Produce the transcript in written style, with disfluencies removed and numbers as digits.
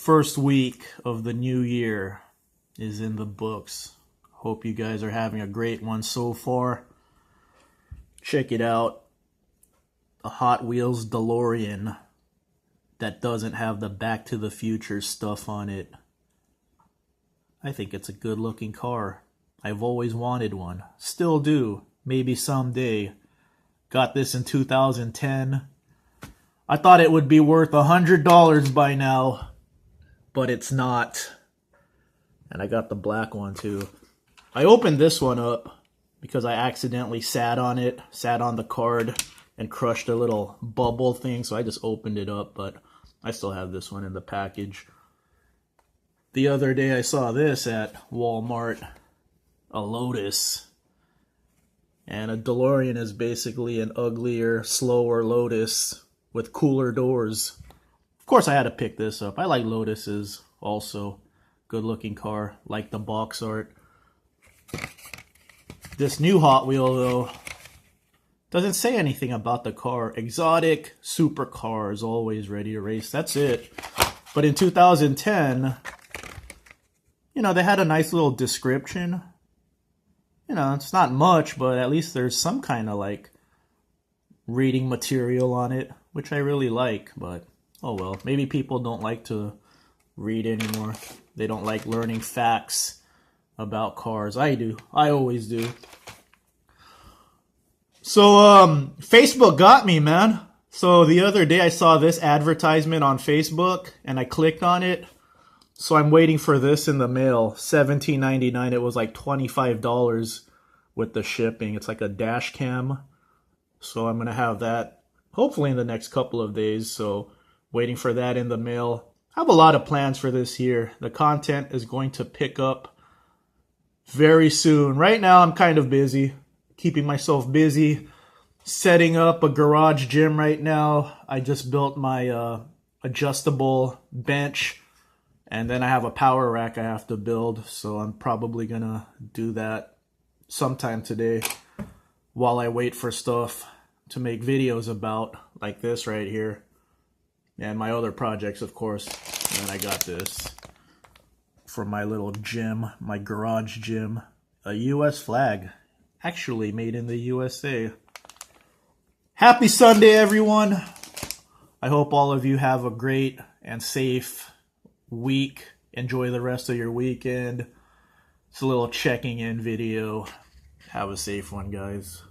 First week of the new year is in the books. Hope you guys are having a great one so far. Check it out. A Hot Wheels Delorean that doesn't have the Back to the Future stuff on it. I think it's a good looking car. I've always wanted one. Still do. Maybe someday. Got this in 2010. I thought it would be worth $100 by now, but it's not. And I got the black one too. I opened this one up because I accidentally sat on the card and crushed a little bubble thing, so I just opened it up, but I still have this one in the package. The other day I saw this at Walmart, a Lotus. And a Delorean is basically an uglier, slower Lotus with cooler doors. Of course I had to pick this up. I like Lotuses also. Good looking car. Like the box art. This new Hot Wheel though doesn't say anything about the car. Exotic supercars, always ready to race. That's it. But in 2010, you know, they had a nice little description. You know, it's not much, but at least there's some kind of like reading material on it, which I really like. But oh well, maybe people don't like to read anymore. They don't like learning facts about cars. I do. I always do. So Facebook got me, man. So the other day I saw this advertisement on Facebook and I clicked on it. So I'm waiting for this in the mail. $17.99. It was like $25 with the shipping. It's like a dash cam. So I'm going to have that hopefully in the next couple of days. So waiting for that in the mail. I have a lot of plans for this year. The content is going to pick up very soon. Right now I'm kind of busy. Keeping myself busy. Setting up a garage gym right now. I just built my adjustable bench. And then I have a power rack I have to build, so I'm probably going to do that sometime today while I wait for stuff to make videos about, like this right here. And my other projects, of course. And then I got this for my little gym, my garage gym. A US flag, actually made in the USA. Happy Sunday, everyone. I hope all of you have a great and safe week. Enjoy the rest of your weekend. It's a little checking in video. Have a safe one, guys.